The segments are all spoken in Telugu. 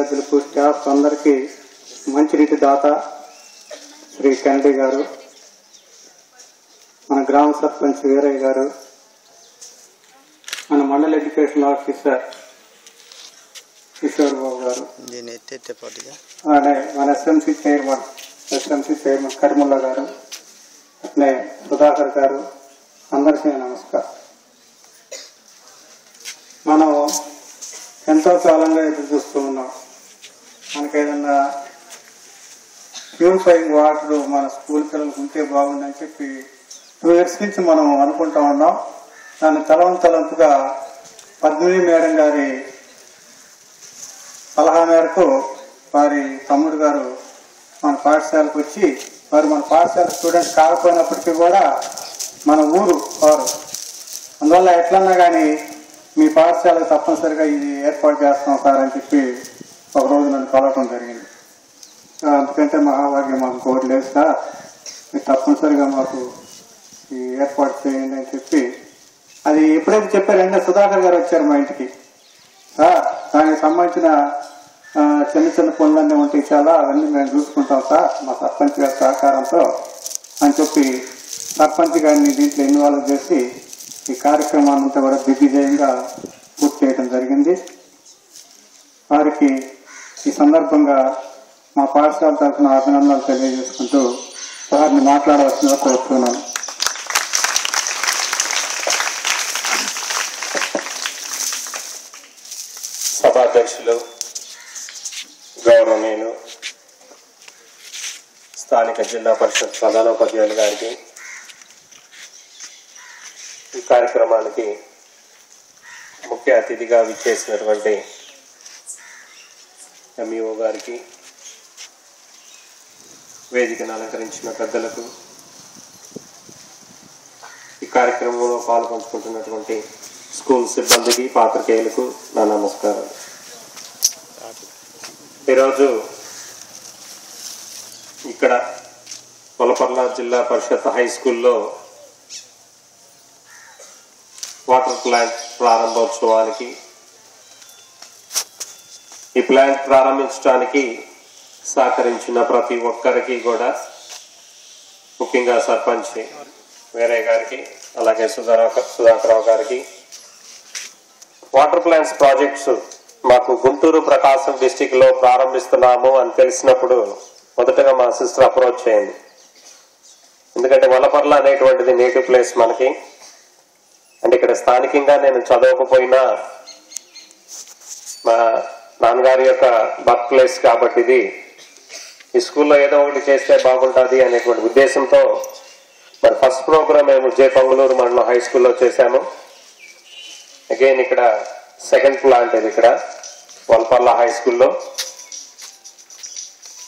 స్టాఫ్ అందరికీ మంచినీటి దాత శ్రీ కెనడీ గారు, మన గ్రామ సర్పంచ్ వీరయ్య గారు, మన మండల ఎడ్యుకేషన్ ఆఫీసర్ కిషోర్ బాబు గారు, మన ఎస్ఎంసీ చైర్మన్ కరిముల్లా గారు, అట్లే సుధాకర్ గారు, అందరికీ నమస్కారం. మనం ఎంతో కాలంగా ఎదురు చూస్తూ ఉన్నాం. మనకేదన్నా ప్యూరిఫైయింగ్ వాటర్ మన స్కూల్ పిల్లలకు ఉంటే బాగుందని చెప్పి 2 years నుంచి మనం అనుకుంటా ఉన్నాం. దాన్ని తలంపుగా పద్మిని మేడం గారి సలహా మేరకు వారి తమ్ముడు గారు మన పాఠశాలకు వచ్చి, వారు మన పాఠశాల స్టూడెంట్స్ కాకపోయినప్పటికీ కూడా మన ఊరు వారు, అందువల్ల ఎట్లన్నా కానీ మీ పాఠశాలకు తప్పనిసరిగా ఇది ఏర్పాటు చేస్తాం సార్ అని చెప్పి ఒకరోజు నన్ను కలవటం జరిగింది. అందుకంటే మహాభాగ్యం మాకు కోరలేదు సార్, మీరు తప్పనిసరిగా మాకు ఈ ఏర్పాటు చేయండి అని చెప్పి, అది ఎప్పుడైతే చెప్పారంటే సుధాకర్ గారు వచ్చారు మా ఇంటికి. సార్ దానికి సంబంధించిన చిన్న చిన్న పనులన్నీ ఉంటాయి, చాలా అవన్నీ మేము చూసుకుంటాం సార్ మా సర్పంచ్ గారి సహకారంతో అని చెప్పి సర్పంచ్ గారిని దీంట్లో ఇన్వాల్వ్ చేసి ఈ కార్యక్రమాన్ని అంతా కూడా దిగ్విజయంగా పూర్తి చేయడం జరిగింది. వారికి ఈ సందర్భంగా మా పాఠశాల తరఫున అభినందనలు తెలియజేసుకుంటూ వారిని మాట్లాడవలసిందిగా కోరుతున్నాను. సభాధ్యక్షులు, గౌరవనీయులు, స్థానిక జిల్లా పరిషత్ ప్రధానోపాధ్యాయులు గారికి, ఈ కార్యక్రమానికి ముఖ్య అతిథిగా విచ్చేసినటువంటి ఎంఈఓ గారికి, వేదికను అలంకరించిన పెద్దలకు, ఈ కార్యక్రమంలో పాల్పంచుకుంటున్నటువంటి స్కూల్ సిబ్బందికి, పాత్రికేయులకు నా నమస్కారం. ఈరోజు ఇక్కడ కొలపర్ల జిల్లా పరిషత్ హై స్కూల్లో వాటర్ ప్లాంట్ ప్రారంభోత్సవానికి, ఈ ప్లాంట్ ప్రారంభించడానికి సహకరించిన ప్రతి ఒక్కరికి కూడా, ముఖ్యంగా సర్పంచ్ వీరయ్య గారికి, అలాగే సుధాకర్ గారికి, వాటర్ ప్లాంట్స్ ప్రాజెక్ట్స్ మాకు గుంటూరు ప్రకాశం డిస్టిక్ లో ప్రారంభిస్తున్నాము అని తెలిసినప్పుడు మొదటగా మా సిస్టర్ అప్రోచ్ చేయండి. ఎందుకంటే వలపర్ల అనేటువంటిది నేటివ్ ప్లేస్ మనకి. అంటే ఇక్కడ స్థానికంగా నేను చదవకపోయినా మా నాన్నగారి యొక్క బర్త్ ప్లేస్ కాబట్టి ఇది ఈ స్కూల్లో ఏదో ఒకటి చేస్తే బాగుంటుంది అనేటువంటి ఉద్దేశంతో మరి ఫస్ట్ ప్రోగ్రామ్ మేము జే పొంగలూరు మండలం హై స్కూల్లో చేశాము. అగైన్ ఇక్కడ సెకండ్ ప్లాంట్ ఇది ఇక్కడ వలపర్ల హై స్కూల్లో.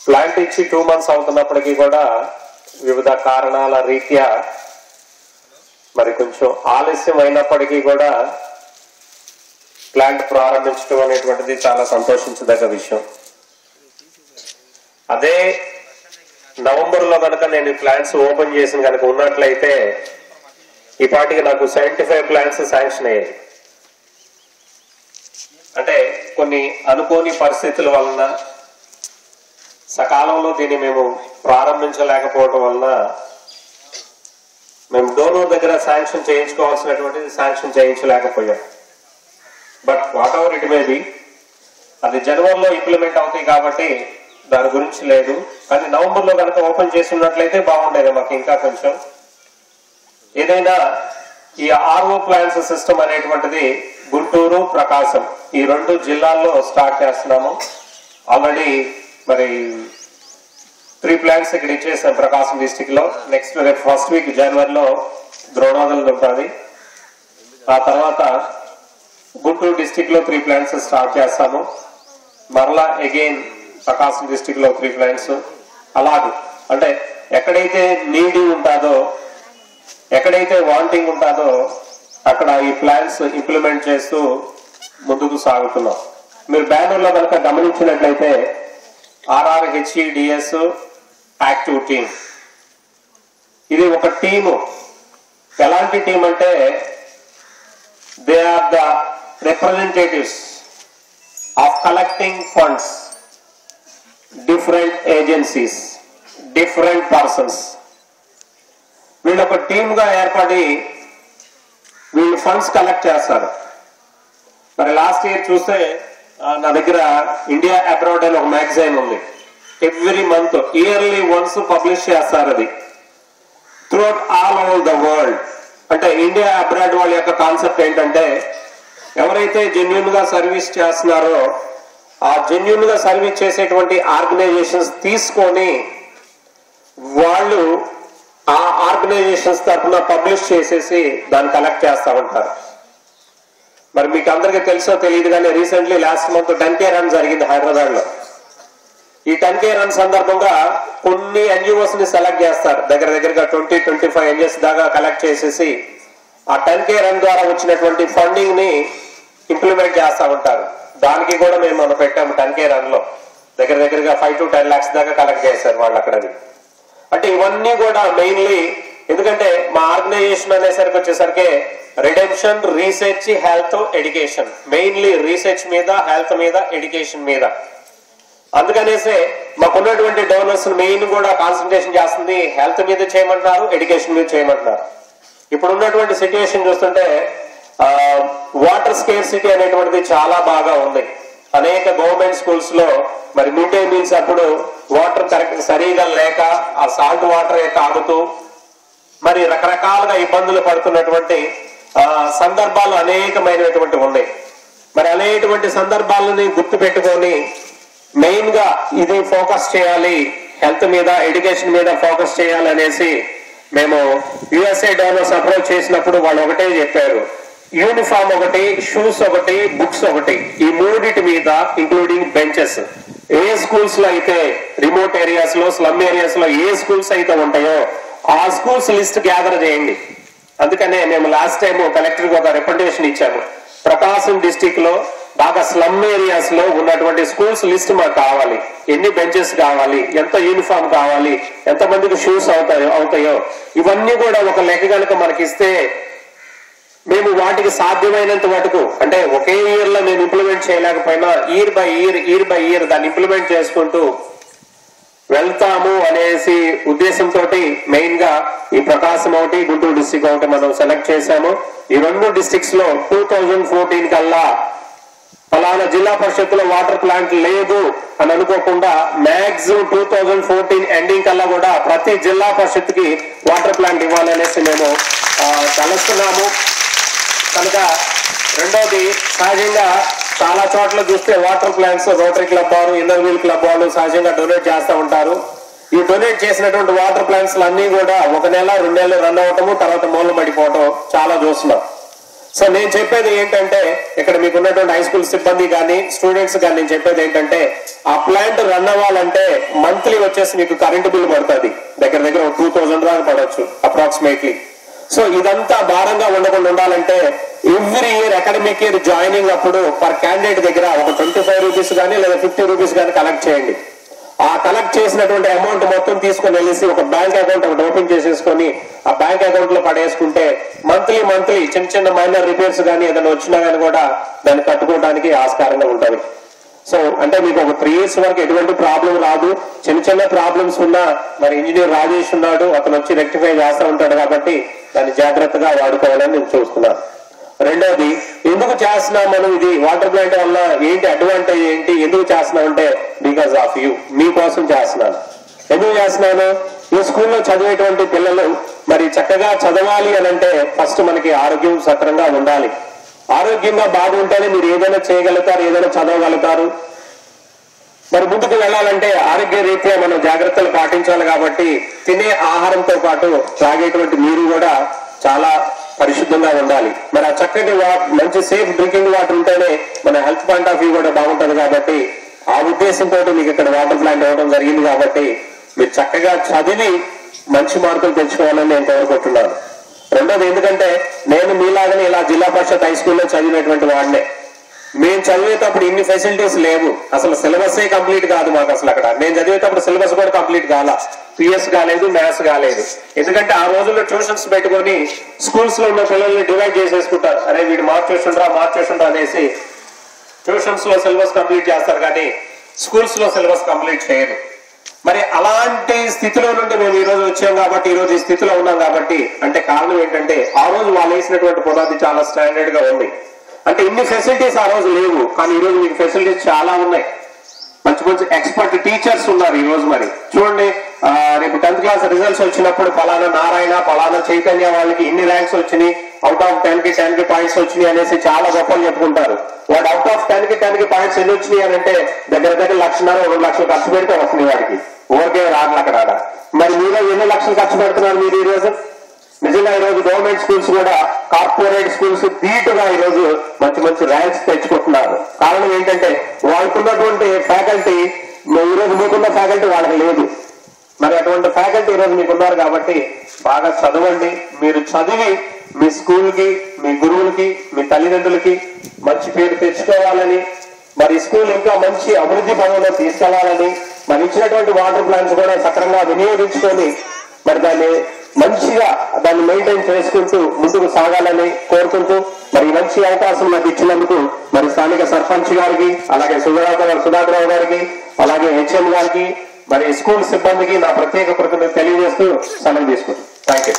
ప్లాంట్ ఇచ్చి 2 months అవుతున్నప్పటికీ కూడా వివిధ కారణాల రీత్యా మరి కొంచెం ఆలస్యం అయినప్పటికీ కూడా ప్లాంట్ ప్రారంభించడం అనేటువంటిది చాలా సంతోషించదగ్గ విషయం. అదే నవంబర్లో కనుక నేను ఈ ప్లాంట్స్ ఓపెన్ చేసిన కనుక ఉన్నట్లయితే ఈ పాటికి నాకు 75 ప్లాంట్స్ శాంక్షన్ అయ్యాయి. అంటే కొన్ని అనుకోని పరిస్థితుల వలన సకాలంలో దీన్ని మేము ప్రారంభించలేకపోవడం వలన మేము డోనర్ దగ్గర శాంక్షన్ చేయించుకోవాల్సినటువంటిది శాంక్షన్ చేయించలేకపోయాం. But whatever it may be, అది జనవరిలో ఇంప్లిమెంట్ అవుతాయి కాబట్టి దాని గురించి లేదు. కానీ నవంబర్లో కనుక ఓపెన్ చేసి ఉన్నట్లయితే బాగుండేది మాకు ఇంకా కొంచెం. ఏదైనా ఈ ఆర్ఓ ప్లాంట్స్ సిస్టమ్ అనేటువంటిది గుంటూరు, ప్రకాశం ఈ 2 జిల్లాల్లో స్టార్ట్ చేస్తున్నాము. ఆల్రెడీ మరి 3 ప్లాంట్స్ ఇక్కడ ఇచ్చేసాం ప్రకాశం డిస్టిక్ లో. నెక్స్ట్ ఫస్ట్ వీక్ జనవరిలో ద్రోణాదులు ఉంటుంది. ఆ తర్వాత గుంటూరు డిస్టిక్ లో 3 ప్లాంట్స్ స్టార్ట్ చేస్తాము. మరలా అగైన్ ప్రకాశం డిస్టిక్ లో 3 ప్లాంట్స్. అలాగే అంటే ఎక్కడైతే నీడ్ ఉంటుందో, ఎక్కడైతే వాంటింగ్ ఉంటుందో అక్కడ ఈ ప్లాన్స్ ఇంప్లిమెంట్ చేస్తూ ముందుకు సాగుతున్నాం. మీరు బెంగళూరులో కనుక గమనించినట్లయితే RRHEDS యాక్టివ్ టీమ్, ఇది ఒక టీము. ఎలాంటి టీం అంటే they are the representatives of collecting funds, different agencies, different persons. వీళ్ళు ఒక టీమ్గా ఏర్పడి వీళ్ళు ఫండ్స్ కలెక్ట్ చేస్తారు. మరి లాస్ట్ ఇయర్ చూస్తే నా దగ్గర ఇండియా అబ్రాడ్ అని ఒక మ్యాగజైన్ ఉంది. Every month yearly once publish చేస్తారు. అది throughout all over the world. అంటే ఇండియా అబ్రాడ్ వాళ్ళ యొక్క కాన్సెప్ట్ ఏంటంటే, ఎవరైతే జెన్యూన్ గా సర్వీస్ చేస్తున్నారో ఆ జెన్యూన్ గా సర్వీస్ చేసేటువంటి ఆర్గనైజేషన్స్ తీసుకొని వాళ్ళు ఆ ఆర్గనైజేషన్స్ తరఫున పబ్లిష్ చేసేసి దాన్ని కలెక్ట్ చేస్తా ఉంటారు. మరి మీకు అందరికీ తెలుసో తెలియదు కానీ recently last month 10K run జరిగింది హైదరాబాద్ లో. ఈ 10K రన్ సందర్భంగా కొన్ని ఎన్జిఓస్ ని సెలెక్ట్ చేస్తారు. దగ్గరగా 20-25 ఎన్జిఓస్ దాకా కలెక్ట్ చేసేసి ఆ 10K రన్ ద్వారా వచ్చినటువంటి ఫండింగ్ ని ఇంప్లిమెంట్ చేస్తా ఉంటారు. దానికి కూడా మనం పెట్టాము 10K రన్ లో దగ్గరగా 5 to 10 lakhs దాకా కలెక్ట్ చేశారు వాళ్ళు అక్కడది. అంటే ఇవన్నీ కూడా మెయిన్లీ ఎందుకంటే మా ఆర్గనైజేషన్ అనేసరికి వచ్చేసరికి redemption, research, health, education, mainly research మీద, హెల్త్ మీద, ఎడ్యుకేషన్ మీద. అందుకనేసే మాకున్నటువంటి డోనర్స్ మెయిన్ కూడా కాన్సన్ట్రేషన్ చేస్తుంది హెల్త్ మీద చేయమంటున్నారు, ఎడ్యుకేషన్ మీద చేయమంటున్నారు. ఇప్పుడు ఉన్నటువంటి సిచ్యువేషన్ చూస్తుంటే వాటర్ స్కేర్సిటీ అనేటువంటిది చాలా బాగా ఉంది. అనేక గవర్నమెంట్ స్కూల్స్ లో మరి మిడ్ డే మీల్స్ అప్పుడు వాటర్ కరెక్ట్ సరిగా లేక ఆ సాల్ట్ వాటర్ తాగుతూ మరి రకరకాలుగా ఇబ్బందులు పడుతున్నటువంటి సందర్భాలు అనేకమైనటువంటి ఉన్నాయి. మరి అనేటువంటి సందర్భాలని గుర్తు పెట్టుకొని మెయిన్ గా ఇది ఫోకస్ చేయాలి, హెల్త్ మీద, ఎడ్యుకేషన్ మీద ఫోకస్ చేయాలి అనేసి మేము యుఎస్ఏ డోనర్స్ అప్రోచ్ చేసినప్పుడు వాళ్ళు ఒకటే చెప్పారు, యూనిఫామ్ ఒకటి, షూస్ ఒకటి, బుక్స్ ఒకటి, ఈ మూడిటి మీద ఇంక్లూడింగ్ బెంచెస్. ఏ స్కూల్స్ లో అయితే రిమోట్ ఏరియాస్ లో, స్లమ్ ఏరియాస్ లో ఏ స్కూల్స్ అయితే ఉంటాయో ఆ స్కూల్స్ లిస్ట్ గ్యాదర్ చేయండి. అందుకనే మేము లాస్ట్ టైం కలెక్టర్ కి ఒక రికమెండేషన్ ఇచ్చాము. ప్రకాశం డిస్టిక్ లో బాగా స్లమ్ ఏరియాస్ లో ఉన్నటువంటి స్కూల్స్ లిస్ట్ మాకు కావాలి. ఎన్ని బెంచెస్ కావాలి, ఎంత యూనిఫామ్ కావాలి, ఎంత మందికి షూస్ అవుతాయో ఇవన్నీ కూడా ఒక లెక్క కనుక మనకిస్తే మేము వాటికి సాధ్యమైనంత మటుకు, అంటే ఒకే ఇయర్ లో మేము ఇంప్లిమెంట్ చేయలేకపోయినా ఇయర్ బై ఇయర్ దాన్ని ఇంప్లిమెంట్ చేసుకుంటూ వెళ్తాము అనేసి ఉద్దేశంతో మెయిన్ గా ఈ ప్రకాశం ఒకటి, గుంటూరు డిస్టిక్ ఒకటి మనం సెలెక్ట్ చేశాము. ఈ రెండు డిస్ట్రిక్ట్స్ లో 2014 కల్లా ఫలానా జిల్లా పరిషత్తులో వాటర్ ప్లాంట్ లేదు అని అనుకోకుండా మాక్సిమం 2014 ఎండింగ్ కల్లా కూడా ప్రతి జిల్లా పరిషత్కి వాటర్ ప్లాంట్ ఇవ్వాలనేసి మేము తలుస్తున్నాము. కనుక రెండోది, సహజంగా చాలా చోట్ల చూస్తే వాటర్ ప్లాంట్స్ రోటరీ క్లబ్ వారు, ఇన్నర్ వీల్ క్లబ్ వాళ్ళు సహజంగా డొనేట్ చేస్తూ ఉంటారు. ఈ డొనేట్ చేసినటువంటి వాటర్ ప్లాంట్స్ అన్ని కూడా 1 నెల 2 నెలలు రన్ అవటము, తర్వాత మూలం పడిపోవటం చాలా చూస్తున్నాం. సో నేను చెప్పేది ఏంటంటే, ఇక్కడ మీకు ఉన్నటువంటి హై స్కూల్ సిబ్బంది కానీ స్టూడెంట్స్ కానీ నేను చెప్పేది ఏంటంటే, ఆ ప్లాంట్ రన్ అవ్వాలంటే మంత్లీ వచ్చేసి మీకు కరెంటు బిల్ పడుతుంది. దగ్గర 2000 దాకా పడవచ్చు అప్రాక్సిమేట్లీ. సో ఇదంతా భారంగా ఉండకుండా ఉండాలంటే every year academic year joining అప్పుడు పర్ క్యాండిడేట్ దగ్గర ఒక 25 రూపీస్ కానీ లేదా 50 రూపీస్ కానీ కలెక్ట్ చేయండి. ఆ కలెక్ట్ చేసినటువంటి అమౌంట్ మొత్తం తీసుకొని వెళ్ళేసి ఒక బ్యాంక్ అకౌంట్ ఒకటి ఓపెన్ చేసేసుకొని ఆ బ్యాంక్ అకౌంట్ లో పడేసుకుంటే మంత్లీ చిన్న మైనర్ రిపేర్స్ కానీ ఏదైనా వచ్చినా కానీ కూడా దాన్ని కట్టుకోవడానికి ఆస్కారంగా ఉంటుంది. సో అంటే మీకు ఒక 3 years వరకు ఎటువంటి ప్రాబ్లం రాదు. చిన్న ప్రాబ్లమ్స్ ఉన్నా మరి ఇంజనీర్ రాజేష్ ఉన్నాడు, అతను వచ్చి రెక్టిఫై చేస్తూ ఉంటాడు కాబట్టి దాన్ని జాగ్రత్తగా వాడుకోవాలని నేను చూస్తున్నాను. రెండోది, ఎందుకు చేస్తున్నాం మనం ఇది వాటర్ ప్లాంట్ వల్ల ఏంటి అడ్వాంటేజ్ ఏంటి, ఎందుకు చేస్తున్నాం అంటే బికాస్ ఆఫ్ యూ, మీకోసం చేస్తున్నాను. ఎందుకు చేస్తున్నాను, ఈ స్కూల్లో చదివేటువంటి పిల్లలు మరి చక్కగా చదవాలి అని అంటే ఫస్ట్ మనకి ఆరోగ్యం సక్రంగా ఉండాలి. ఆరోగ్యంగా బాగుంటేనే మీరు ఏదైనా చేయగలుగుతారు, ఏదైనా చదవగలుగుతారు. మరి ముందుకు వెళ్ళాలంటే ఆరోగ్య రీత్యా మనం జాగ్రత్తలు పాటించాలి. కాబట్టి తినే ఆహారంతో పాటు తాగేటువంటి నీరు కూడా చాలా పరిశుద్ధంగా ఉండాలి. మరి ఆ చక్కటి మంచి సేఫ్ డ్రింకింగ్ వాటర్ ఉంటేనే మన హెల్త్ పాయింట్ ఆఫ్ వ్యూ కూడా బాగుంటుంది. కాబట్టి ఆ ఉద్దేశంతో మీకు ఇక్కడ వాటర్ ప్లాంట్ ఇవ్వడం జరిగింది. కాబట్టి మీరు చక్కగా చదివి మంచి మార్కులు తెచ్చుకోవాలని నేను కోరుకుంటున్నాను. రెండోది, ఎందుకంటే నేను మీలాగానే ఇలా జిల్లా పరిషత్ హై స్కూల్లో చదివినటువంటి వాడినే. మేము చదివేటప్పుడు ఇన్ని ఫెసిలిటీస్ లేవు, అసలు సిలబసే కంప్లీట్ కాదు మాకు. అసలు అక్కడ నేను చదివేటప్పుడు సిలబస్ కూడా కంప్లీట్ కాలా, పిఎస్ కాలేదు, మ్యాథ్స్ కాలేదు. ఎందుకంటే ఆ రోజుల్లో ట్యూషన్స్ పెట్టుకొని స్కూల్స్ లో ఉన్న పిల్లల్ని డివైడ్ చేసేసుకుంటారు. అరే వీడు మార్చేస్తుండ్రా అనేసి ట్యూషన్స్ లో సిలబస్ కంప్లీట్ చేస్తారు కానీ స్కూల్స్ లో సిలబస్ కంప్లీట్ చేయరు. మరి అలాంటి స్థితిలో నుండి మేము ఈ రోజు వచ్చాం కాబట్టి, ఈ రోజు ఈ స్థితిలో ఉన్నాం కాబట్టి, అంటే కారణం ఏంటంటే ఆ రోజు వాళ్ళు వేసినటువంటి పునాది చాలా స్టాండర్డ్ గా ఉంది. అంటే ఇన్ని ఫెసిలిటీస్ ఆ రోజు లేవు, కానీ ఈ రోజు మీకు ఫెసిలిటీస్ చాలా ఉన్నాయి. మంచి మంచి ఎక్స్పర్ట్ టీచర్స్ ఉన్నారు ఈ రోజు. మరి చూడండి, రేపు 10th క్లాస్ రిజల్ట్స్ వచ్చినప్పుడు పలానా నారాయణ, పలానా చైతన్య వాళ్ళకి ఇన్ని ర్యాంక్స్ వచ్చినాయి, అవుట్ ఆఫ్ 10 కి పాయింట్స్ వచ్చినాయి అనేసి చాలా గొప్పలు చెప్పుకుంటారు. వాడు అవుట్ ఆఫ్ 10 కి పాయింట్స్ ఎన్ని వచ్చినాయి అని అంటే దగ్గర 1,00,000 2 లక్షలు ఖర్చు పెడితే వస్తుంది వాడికి, ఓకే రాగల అక్కడ. మరి మీరు ఎన్ని లక్షలు ఖర్చు పెడుతున్నారు మీరు ఈ రోజు? నిజంగా ఈ రోజు గవర్నమెంట్ స్కూల్స్ కూడా కార్పొరేట్ స్కూల్స్ ధీటుగా ఈ రోజు మంచి మంచి ర్యాంక్స్ తెచ్చుకుంటున్నారు. కారణం ఏంటంటే వాళ్ళకున్నటువంటి ఫ్యాకల్టీ ఈ రోజు మీకున్న ఫ్యాకల్టీ వాళ్ళకి లేదు. మరి అటువంటి ఫ్యాకల్టీ ఈ రోజు మీకున్నారు కాబట్టి బాగా చదవండి. మీరు చదివి మీ స్కూల్ కి, మీ గురువులకి, మీ తల్లిదండ్రులకి మంచి పేరు తెచ్చుకోవాలని, మరి స్కూల్ ఇంకా మంచి అభివృద్ధి పనుల్లో తీసుకెళ్లాలని, మరి ఇచ్చినటువంటి వాటర్ ప్లాంట్స్ కూడా సక్రమంగా వినియోగించుకొని మరి దాన్ని మెయింటైన్ చేసుకుంటూ ముందుకు సాగాలని కోరుకుంటూ, మరి మంచి అవకాశం నాకు ఇచ్చినందుకు మరి స్థానిక సర్పంచ్ గారికి, అలాగే సుధాకర్ గారికి, అలాగే హెచ్ఎం గారికి, మరి స్కూల్ సిబ్బందికి నా ప్రత్యేక కృతజ్ఞతలు తెలియజేస్తూ సెలవు తీసుకుంటాను. Thank you.